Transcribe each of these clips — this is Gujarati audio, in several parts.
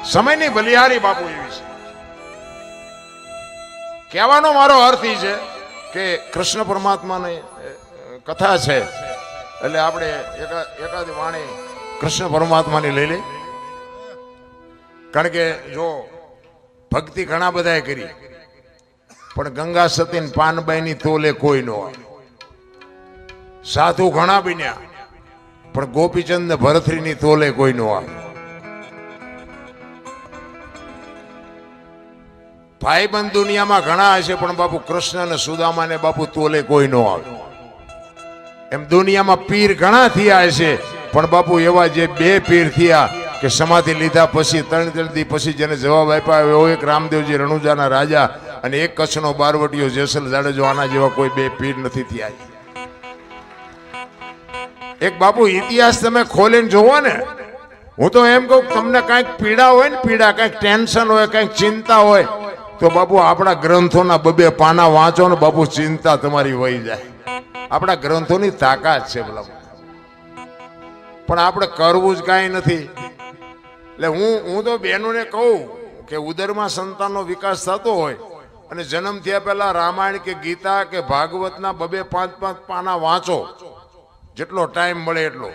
સમયની બલિહારી બાપુ એવી છે. કહેવાનો મારો અર્થ એ છે કે કૃષ્ણ પરમાત્માની કથા છે એટલે આપણે એકાદી વાણી કૃષ્ણ પરમાત્માની લઈ લઈ. કારણ કે જો ભક્તિ ઘણા બધાએ કરી પણ ગંગા સતી ને પાનબાઈની તોલે કોઈ ન હોય. સાધુ ઘણા બન્યા પણ ગોપીચંદ ને ભરથરીની તોલે કોઈ ન આવે. ભાઈબંધ દુનિયામાં ઘણા હશે પણ બાપુ કૃષ્ણ ને સુદામા ને બાપુ તોલે કોઈ ન આવે. એમ દુનિયામાં પીર ઘણા થયા હશે પણ બાપુ એવા જે બે પીર થયા કે સમાધિ લીધા પછી 3 દી પછી જેને જવાબ આપ્યા એવો એક રામદેવજી રણુજાના રાજા અને એક કચ્છનો બારવટીયો જેસલ જાડેજો, આના જેવા કોઈ બે પીર નથી થયા. એક બાપુ ઇતિહાસ તમે ખોલીને જોવો ને, હું તો એમ કહું તમને કઈક પીડા હોય ને, પીડા કઈક ટેન્શન હોય, કઈક ચિંતા હોય તો બાપુ આપણા ગ્રંથોના 2 પાના વાંચો ને બાપુ ચિંતા તમારી વહી જાય. આપણા ગ્રંથોની તાકાત છે બોલા, પણ આપણે કરવું જ કાંઈ નથી. એટલે હું તો બહેનોને કહું કે ઉદરમાં સંતાનનો વિકાસ થતો હોય અને જન્મ થયા પહેલા રામાયણ કે ગીતા કે ભાગવતના 2-5 પાના વાંચો, જેટલો ટાઈમ મળે એટલો.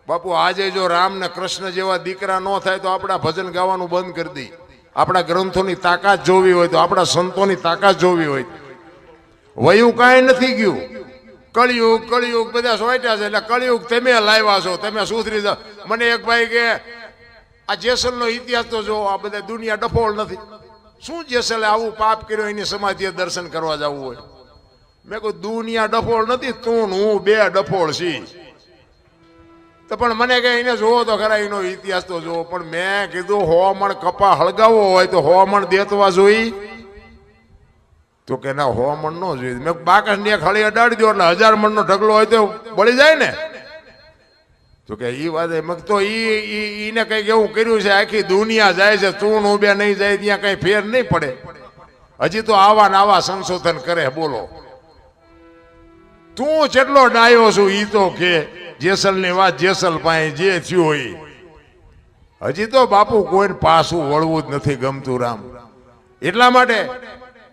બાપુ આજે જો રામ ને કૃષ્ણ જેવા દીકરા ન થાય તો આપણા ભજન ગાવાનું બંધ કરી દઈએ. આપણા ગ્રંથોની તાકાત જોવી હોય તો, આપણા સંતોની તાકાત જોવી હોય. વયું કાંઈ નથી ગયું, કળિયુગ કળિયુગ બધા સોટ્યા છે એટલે કળિયુગ તમે લાવ્યા છો, તમે સુધરી જાઓ. મને એક ભાઈ કે આ જેસલનો ઇતિહાસ તો જો, આ બધા દુનિયા ડફોળ નથી. શું જેસલે આવું પાપ કર્યો એની સમાધિએ દર્શન કરવા જવું હોય? મેં કહ્યું દુનિયા ડફોળ નથી, તું હું 2 ડફોળ છી. તો પણ મને કે એને જોવો તો ખરા, એનો ઇતિહાસ તો જોવો. પણ મેં કીધું 100 મણ કપા હળગાવવો હોય તો 100 મણ દેતવા જોઈ? તો કે ના 100 મણ નો જોઈ. મેં બાકસ ને એક હળી અડાડી દો એટલે 1000 મણનો ઢગલો હોય તો બળી જાય ને. તો કે ઈ વાત મેં તો ઈને કઈક એવું કર્યું છે, આખી દુનિયા જાય છે, તું હું 2 નહીં જાય ત્યાં કઈ ફેર નહીં પડે. હજી તો આવા ને આવા સંશોધન કરે. બોલો તું જેટલો ડાયો છું ઈ તો કે જેસલ ની વાત જેસલ પાસે જે થયું હોય. હજી તો બાપુ કોઈને પાછું વળવું જ નથી ગમતું રામ. એટલા માટે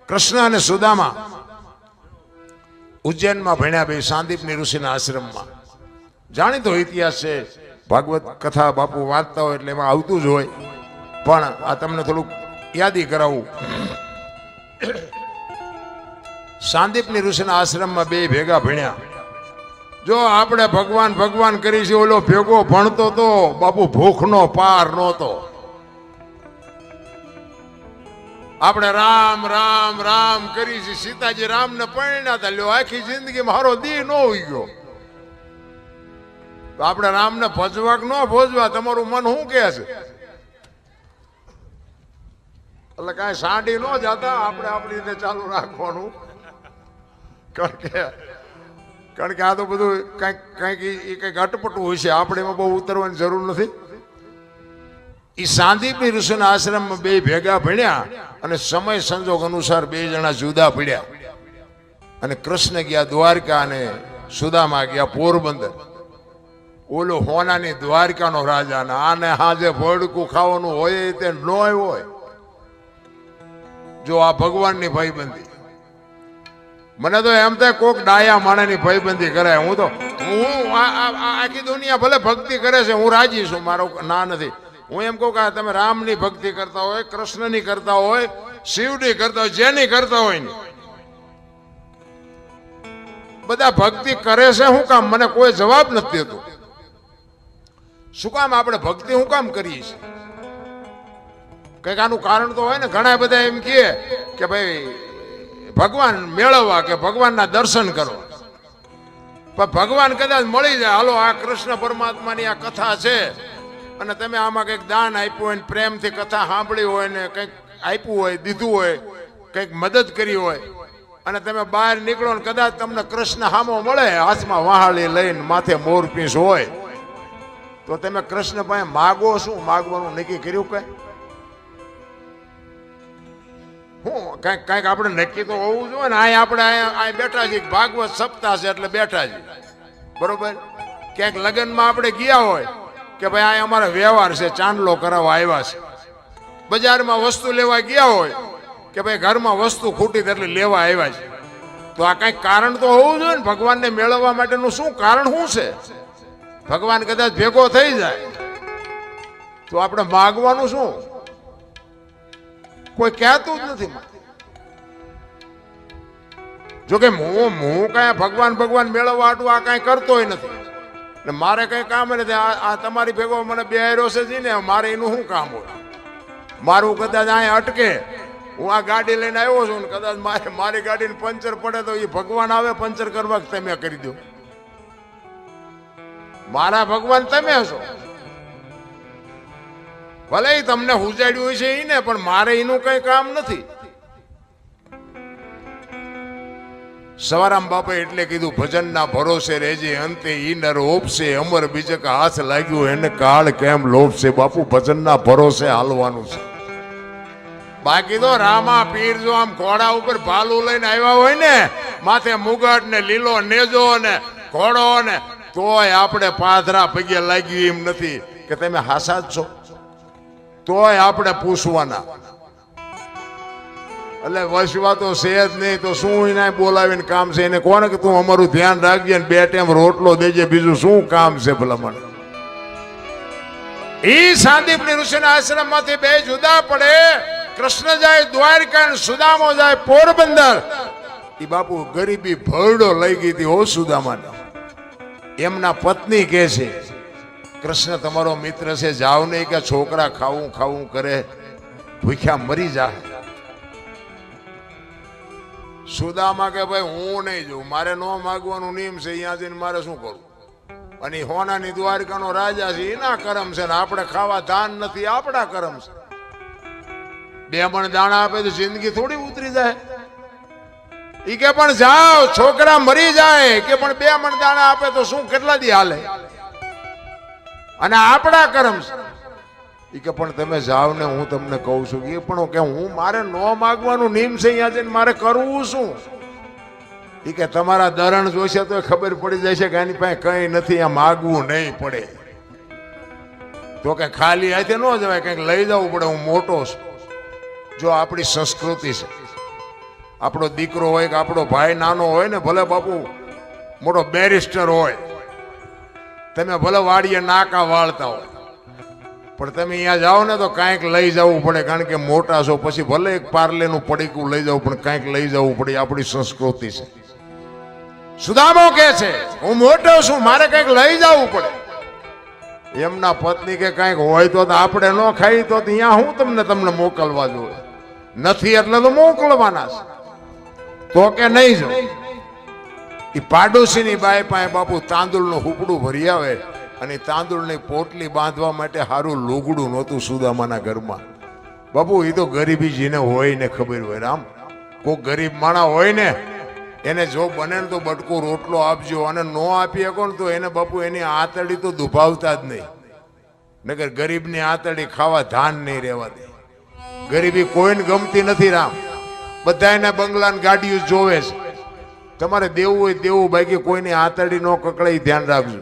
કૃષ્ણ અને સુદામા ઉજ્જૈનમાં ભણ્યા, બે સાંદીપની ઋષિના આશ્રમમાં. જાણીતો ઇતિહાસ છે, ભાગવત કથા બાપુ વાંચતા હોય એટલે એમાં આવતું જ હોય. પણ આ તમને થોડુંક યાદી કરાવું. સાંદીપની ઋષિના આશ્રમમાં 2 ભેગા ભણ્યા. જો આપણે ભગવાન ભગવાન કરી છે, ઓલો ભેગો ભણતો તો બાપુ ભૂખનો પાર નહોતો. આપણે રામ રામ રામ કરી છે. સીતાજી રામને પરણ્યા હતા, લ્યો આખી જિંદગી મારો દી ન હોઈ ગયો. તો આપણે રામને ભજવા કે ન ભજવા, તમારું મન શું કહે છે? એટલે કાંઈ સાંડી ન જતા, આપણે આપણી રીતે ચાલુ રાખવાનું. કારણ કે આ તો બધું કંઈક અટપટું હોય છે, આપણે એમાં બહુ ઉતરવાની જરૂર નથી. એ સાંદીપની ઋષિના આશ્રમમાં 2 ભેગા ભણ્યા અને સમય સંજોગ અનુસાર 2 જણા જુદા પડ્યા. અને કૃષ્ણ ગયા દ્વારકા અને સુદામા ગયા પોરબંદર. ઓલો હોનાની દ્વારકાનો રાજા, ને આને હાજે ભડકું ખાવાનું હોય તે ન હોય. જો આ ભગવાનની ભાઈબંધી. મને તો એમ થાય કોક ડાયા માણાની ભાઈબંધી કરાય. હું આખી દુનિયા ભલે ભક્તિ કરે છે, હું રાજી છું, મારો ના નથી. હું એમ કહું કે તમે રામની ભક્તિ કરતા હોય, કૃષ્ણની કરતા હોય, શિવની કરતા હોય, જેની કરતા હોય ને, બધા ભક્તિ કરે છે શું કામ? મને કોઈ જવાબ નથી દેતું. શું કામ આપણે ભક્તિ શું કામ કરીએ છીએ? કઈક આનું કારણ તો હોય ને. ઘણા બધા એમ કે ભાઈ ભગવાન મેળવવા કે ભગવાનના દર્શન કરવા. પણ ભગવાન કદાચ મળી જાય, હાલો આ કૃષ્ણ પરમાત્માની આ કથા છે અને તમે આમાં કંઈક દાન આપ્યું હોય ને, પ્રેમથી કથા સાંભળી હોય ને, કંઈક આપ્યું હોય, દીધું હોય, કંઈક મદદ કરી હોય અને તમે બહાર નીકળો ને કદાચ તમને કૃષ્ણ સામો મળે, હાથમાં વહાળી લઈને માથે મોરપીંછ હોય, તો તમે કૃષ્ણ પાસે માગો શું? માગવાનું નક્કી કર્યું કઈ? હું કઈક આપણે નક્કી તો હોવું જોઈએ ને. આપણે અહીં બેઠા છીએ, ભાગવત સપ્તાહ છે એટલે બેઠા છીએ, બરોબર. ક્યાંક લગ્નમાં આપણે ગયા હોય કે ભાઈ આ અમારા વ્યવહાર છે, ચાંદલો કરાવવા આવ્યા છે, બજારમાં વસ્તુ લેવા ગયા હોય કે ભાઈ ઘરમાં વસ્તુ ખૂટી એટલે લેવા આવ્યા છે, તો આ કઈક કારણ તો હોવું જોઈએ ને. ભગવાનને મેળવવા માટેનું શું કારણ શું છે? ભગવાન કદાચ ભેગો થઈ જાય તો આપણે માગવાનું શું? કોઈ કહેતું જ નથી. જોકે હું કઈ ભગવાન મેળવવા હાટું આ કઈ કરતોય નથી ને મારે કઈ કામ નથી. આ તમારી ભેગો મને બેહાર્યો છે ને, મારે એનું શું કામ હોય? મારું કદાચ અહીંયા અટકે, હું આ ગાડી લઈને આવ્યો છું ને કદાચ મારી ગાડીને પંચર પડે તો એ ભગવાન આવે પંચર કરવા કે તમે કરી દો? મારા ભગવાન તમે હશો. ભલે તમને હુજાડ્યું છે એને, પણ મારે એનું કઈ કામ નથી. સવારામ બાપા એટલે કીધું, ભજનના ભરોસે રહેજે, અંતે ઈ નર ઓપશે, અમર બીજક હાથ લાગ્યું એને કાળ કેમ લોપશે. બાપુ ભજનના ભરોસે હાલવાનું છે. બાકી તો રામા પીર જો આમ ઘોડા ઉપર ભાલું લઈને આવ્યા હોય ને, માથે મુગટ ને લીલો નેજો ને ઘોડો ને, તોય આપણે પાથરા પગે લાગ્યું એમ નથી કે તમે હાસા જ છો, તોય આપણે પૂછવાના. એટલે વસવા તો છે જ નહીં, તો શું એને બોલાવીને કામ છે? એને કોને કે તું અમારું ધ્યાન રાખજે ને 2 ટાઈમ રોટલો દેજે, બીજું શું કામ છે ભલામણ? ઈ સાંદીપની ઋષિના આશ્રમ માંથી 2 જુદા પડે. કૃષ્ણ જાય દ્વારકા ને સુદામો જાય પોરબંદર. ઈ બાપુ ગરીબી ભરડો લઈ ગઈ હતી હો સુદામાને. એમના પત્ની કહે છે, કૃષ્ણ તમારો મિત્ર છે, જાવ નહીં કે છોકરા ખાવું ખાવું કરે, ભૂખ્યા મરી જાય. સુદામા કે ભાઈ હું નહીં જઉં, મારે નો માગવાનું નિયમ છે, અહીંયા જઈને મારે શું કરવું? અને હોનાની દ્વારકાનો રાજા છે, એના કરમ છે ને આપણે ખાવા દાન નથી, આપણા કરમ છે. 2 મણ દાણા આપે તો જિંદગી થોડી ઉતરી જાય? ઈ કે પણ જાઓ, છોકરા મરી જાય કે પણ 2 મણ દાણા આપે તો શું કેટલા દી હાલે? અને આપણા કરમ છે. ઈ કે પણ તમે જાઓ ને, હું તમને કહું છું. એ પણ કે હું મારે નો માગવાનું નિયમ છે, અહીંયા જઈને મારે કરવું શું? ઈ કે તમારા દરણ જોશે તો ખબર પડી જાય છે કે આની પાસે કઈ નથી, આ માગવું નહીં પડે. તો કે ખાલી હાથે ન જવાય, કંઈક લઈ જવું પડે. હું મોટો છું. જો આપણી સંસ્કૃતિ છે, આપણો દીકરો હોય કે આપણો ભાઈ નાનો હોય ને, ભલે બાપુ મોટો બેરિસ્ટર હોય, તમે ભલે વાડીએ નાકા વાળતા હોય, પણ તમે અહીંયા જાઓ ને તો કાંઈક લઈ જવું પડે. કારણ કે મોટા છો, પછી ભલે એક પાર્લેનું પડીકું લઈ જવું, પણ કાંઈક લઈ જવું પડે. આપણી સંસ્કૃતિ છે. સુદામો કે છે, હું મોટો છું, મારે કંઈક લઈ જવું પડે. એમના પત્ની કે કંઈક હોય તો આપણે ન ખાઈ તો અહીંયા હું તમને મોકલવા જોઈએ? નથી એટલે તો મોકલવાના છે. તો કે નહીં જો. એ પાડોશીની બાઈ પાસે બાપુ તાંદુળનું હુપડું ભરી આવે, અને તાંદુળની પોટલી બાંધવા માટે સારું લુગડું નહોતું સુદામાના ઘરમાં. બાપુ એ તો ગરીબી જેને હોય ને ખબર હોય. રામ, કોઈ ગરીબ માણા હોય ને, એને જો બને ને તો બટકો રોટલો આપજો, અને નો આપી શકો ને તો એને બાપુ એની આંતળી તો દુભાવતા જ નહીં. નકર ગરીબની આંતળી ખાવા ધાન નહીં રહેવા દે. ગરીબી કોઈને ગમતી નથી. રામ, બધાને બંગલા ગાડીઓ જોવે છે. તમારે દેવું હોય દેવું, બાકી કોઈની આંતળી નો કકડાઈ, ધ્યાન રાખજો.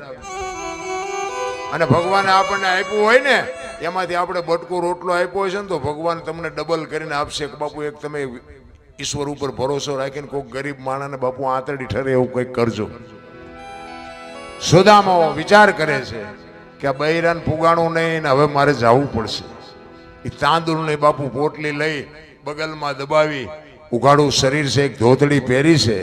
અને ભગવાને આપણને આપ્યું હોય ને, એમાંથી આપણે બટકો રોટલો આપ્યો છે ને, તો ભગવાન તમને ડબલ કરીને આપશે. બાપુ એક તમે ઈશ્વર ઉપર ભરોસો રાખીને કોઈ ગરીબ માણસને બાપુ આંતળી ઠરે એવું કંઈક કરજો. સુદામો વિચાર કરે છે કે આ બૈરાન પુગાણું નહીં, હવે મારે જવું પડશે. એ તાંદુળની બાપુ પોટલી લઈ બગલમાં દબાવી, ઉઘાડું શરીર છે, એક ધોતડી પહેરી છે,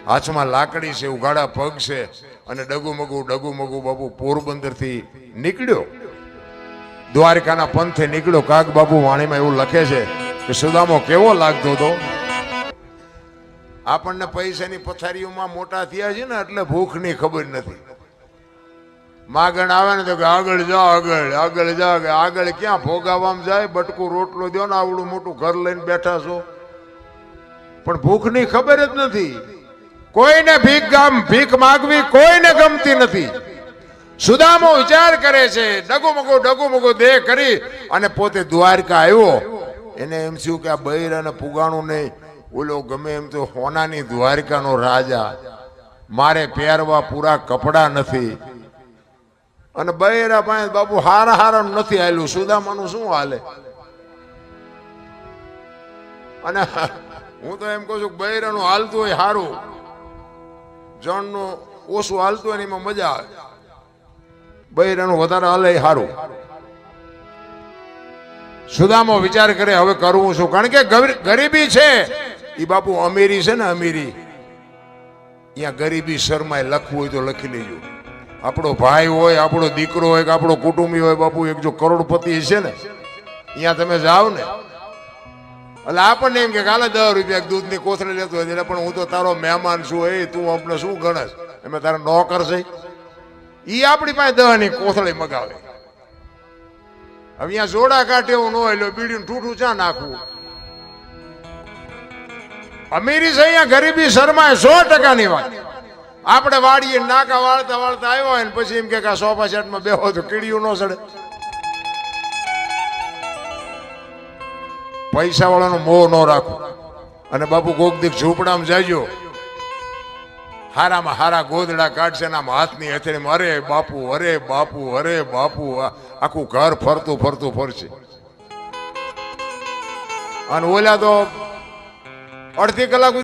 હાથમાં લાકડી છે, ઉઘાડા પગ છે, અને ડગુમગુ બાપુ પોરબંદરથી નીકળ્યો, દ્વારકાના પંથે નીકળ્યો. કાગ બાપુ વાણીમાં એવું લખે છે કે સુદામો કેવો લાગતો હતો. આપણને પૈસાની પથારીઓમાં મોટા થયા છે ને, એટલે ભૂખની ખબર નથી. માગણ આવે ને તો આગળ જા, આગળ જા. આગળ ક્યાં ભોગાવામાં જાય? બટકું રોટલો દો ને, આવડું મોટું ઘર લઈને બેઠા છો, પણ ભૂખની ખબર જ નથી. કોઈને ભીખ માગવી કોઈને ગમતી નથી. સુદામો વિચાર કરે છે, ડગુમગો દેહ કરી અને પોતે દ્વારકા આવ્યો. એને એમ થયું કે આ બૈરાને પુગાણું નહીં, ઓલો ગમે એમ તો હોનાની દ્વારકાનો રાજા, મારે પહેરવા પૂરા કપડા નથી. અને બૈરા પાસે બાપુ હારા નથી હાલ્યું. સુદામાનું શું હાલે? અને હું તો એમ કહું છું કે બૈરાનું હાલતું હોય સારું, જણનું ઓછું હાલતું હોય ને એમાં મજા આવે, બૈરાનું વધારે હાલે સારું. સુદામો વિચાર કરે હવે કરવું શું, કારણ કે ગરીબી છે એ બાપુ અમીરી છે ને અમીરી, અહીંયા ગરીબી શર્માય લખવું હોય તો લખી લેજો. આપણો ભાઈ હોય, આપણો દીકરો હોય કે આપણો કુટુંબી હોય, બાપુ એક જો કરોડપતિ છે ને અહીંયા તમે જાઓ ને એટલે આપણને એમ કે કાલે 10 રૂપિયા દૂધની કોથળી લેતો હોય એટલે, પણ હું તો તારો મહેમાન છું, એ તું આપણે શું ગણસ, એમ તારા નોકર છે, એ આપણી પાસે 10ની કોથળી મગાવે. હવે અહીંયા જોડા કાઢે એવું ન હોય એટલે બીડીનું ઠૂઠું ચા નાખવું. અમીરી છે અહીંયા ગરીબી શરમાય 100%ની વાત. આપણે વાળીએ નાકા વાળતા વાળતા આવ્યો હોય ને પછી એમ કે સોફા સેટમાં બેહો તો કીડીયું ન સડે. પૈસા વાળાનો મોહ ન રાખો. અને બાપુ કોક દીક ઝૂંપડામાં જાજો, હારામાં હારા ગોદડા કાઢશે ને આમ હાથની હથેળીમાં અરે બાપુ અરે બાપુ અરે બાપુ, આખું ઘર ફરતું ફરતું ફરશે. અને ઓલા તો અડધી કલાક